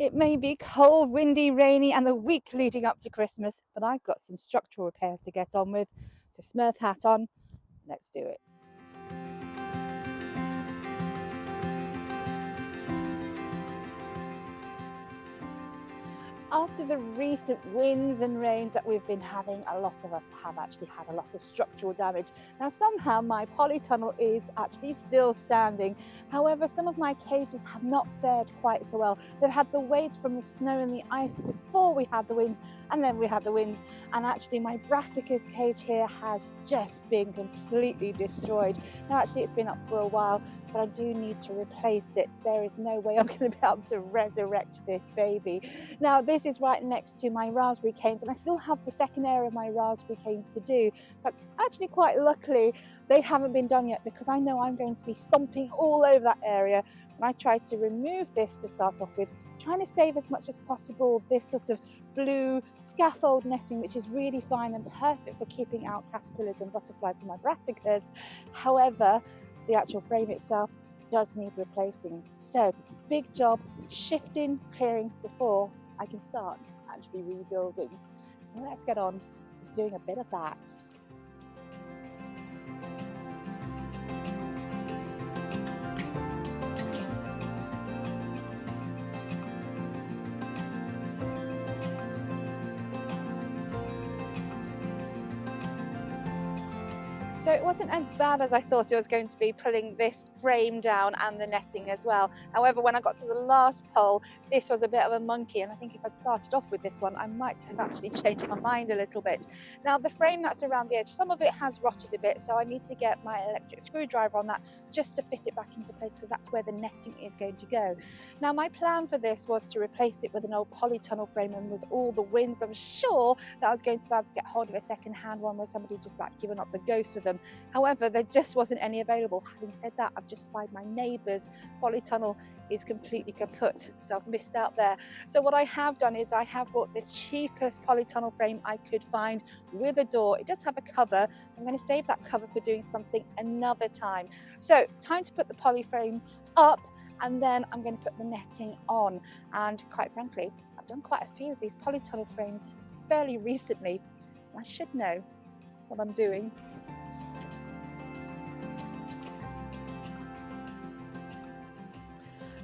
It may be cold, windy, rainy, and the week leading up to Christmas, but I've got some structural repairs to get on with. So, Smurf hat on, let's do it. After the recent winds and rains that we've been having, a lot of us have actually had a lot of structural damage. Now, somehow my polytunnel is actually still standing. However, some of my cages have not fared quite so well. They've had the weight from the snow and the ice before we had the winds, and then we had the winds. And actually my Brassica's cage here has just been completely destroyed. Now, actually it's been up for a while, but I do need to replace it. There is no way I'm going to be able to resurrect this baby. Now, this is right next to my raspberry canes, and I still have the second area of my raspberry canes to do, but actually quite luckily they haven't been done yet, because I know I'm going to be stomping all over that area. And I tried to remove this to start off with, trying to save as much as possible this sort of blue scaffold netting, which is really fine and perfect for keeping out caterpillars and butterflies from my brassicas. However, the actual frame itself does need replacing. So, big job shifting, clearing before I can start actually rebuilding. So let's get on with doing a bit of that. So it wasn't as bad as I thought it was going to be, pulling this frame down and the netting as well. However, when I got to the last pole, this was a bit of a monkey, and I think if I'd started off with this one, I might have actually changed my mind a little bit. Now, the frame that's around the edge, some of it has rotted a bit, so I need to get my electric screwdriver on that just to fit it back into place, because that's where the netting is going to go. Now, my plan for this was to replace it with an old polytunnel frame, and with all the winds, I'm sure that I was going to be able to get hold of a second-hand one where somebody just like given up the ghost with them. However, there just wasn't any available. Having said that, I've just spied my neighbour's polytunnel is completely kaput, so I've missed out there. So what I have done is I have bought the cheapest polytunnel frame I could find with a door. It does have a cover. I'm going to save that cover for doing something another time. So time to put the poly frame up, and then I'm going to put the netting on. And quite frankly, I've done quite a few of these polytunnel frames fairly recently. I should know what I'm doing.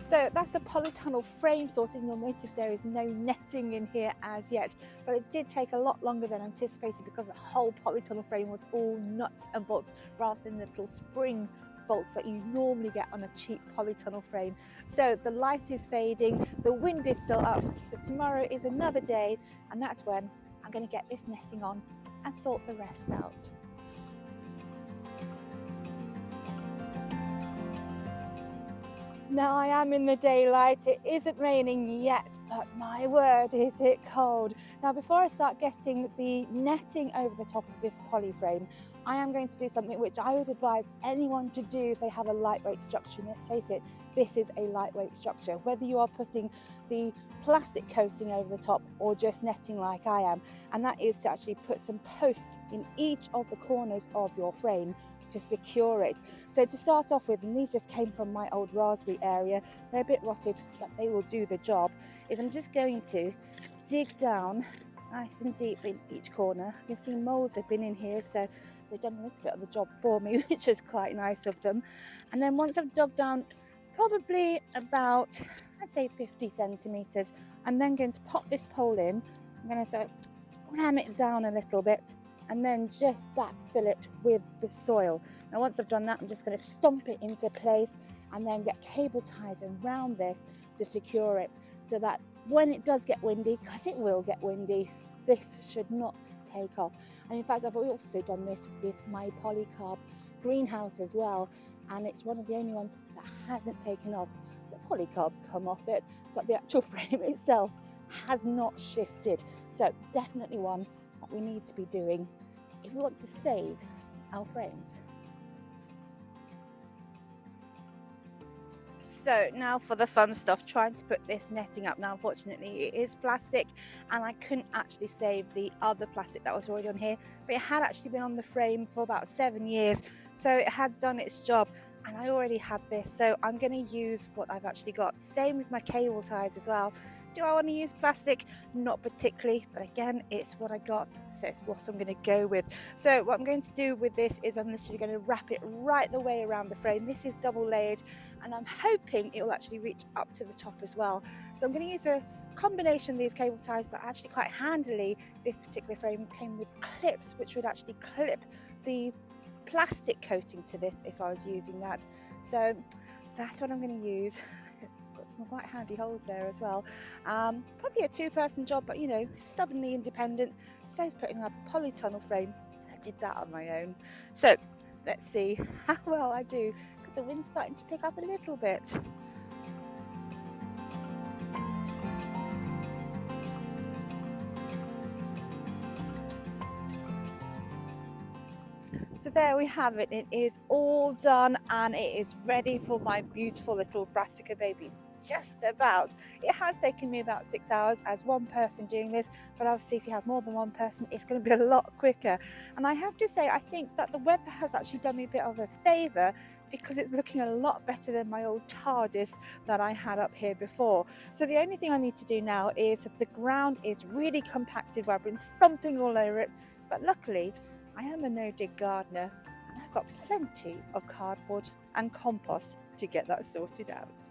So that's a polytunnel frame sorted, and you'll notice there is no netting in here as yet, but it did take a lot longer than anticipated because the whole polytunnel frame was all nuts and bolts rather than the little spring bolts that you normally get on a cheap polytunnel frame. So the light is fading, the wind is still up, so tomorrow is another day, and that's when I'm going to get this netting on and sort the rest out. Now I am in the daylight, it isn't raining yet, but my word is it cold. Now before I start getting the netting over the top of this poly frame, I am going to do something which I would advise anyone to do if they have a lightweight structure. And let's face it, this is a lightweight structure. Whether you are putting the plastic coating over the top or just netting like I am, and that is to actually put some posts in each of the corners of your frame to secure it. So to start off with, and these just came from my old raspberry area, they're a bit rotted, but they will do the job, is I'm just going to dig down nice and deep in each corner. You can see moles have been in here, so they've done a little bit of the job for me, which is quite nice of them. And then once I've dug down probably about, I'd say 50 centimeters, I'm then going to pop this pole in. I'm going to sort of ram it down a little bit, and then just backfill it with the soil. Now once I've done that, I'm just going to stomp it into place and then get cable ties around this to secure it, so that when it does get windy, because it will get windy, this should not take off. And in fact, I've also done this with my polycarb greenhouse as well, and it's one of the only ones that hasn't taken off. The polycarbs come off it, but the actual frame itself has not shifted. So definitely one that we need to be doing if we want to save our frames. So now for the fun stuff, trying to put this netting up. Now unfortunately it is plastic, and I couldn't actually save the other plastic that was already on here, but it had actually been on the frame for about 7 years, so it had done its job. and I already had this, so I'm going to use what I've actually got. Same with my cable ties as well. Do I want to use plastic? Not particularly, but again, it's what I got, so it's what I'm going to go with. So what I'm going to do with this is I'm literally going to wrap it right the way around the frame. This is double layered, and I'm hoping it will actually reach up to the top as well. So I'm going to use a combination of these cable ties, but actually quite handily, this particular frame came with clips which would actually clip the plastic coating to this if I was using that. So that's what I'm going to use. Got some quite handy holes there as well. Probably a two-person job, but you know, stubbornly independent. So is putting a polytunnel frame. I did that on my own. So let's see how well I do, because the wind's starting to pick up a little bit. So there we have it. It is all done and it is ready for my beautiful little Brassica babies. Just about. It has taken me about 6 hours as one person doing this, but obviously if you have more than one person, it's going to be a lot quicker. And I have to say, I think that the weather has actually done me a bit of a favour, because it's looking a lot better than my old TARDIS that I had up here before. So the only thing I need to do now is, the ground is really compacted where I've been stomping all over it, but luckily I am a no-dig gardener and I've got plenty of cardboard and compost to get that sorted out.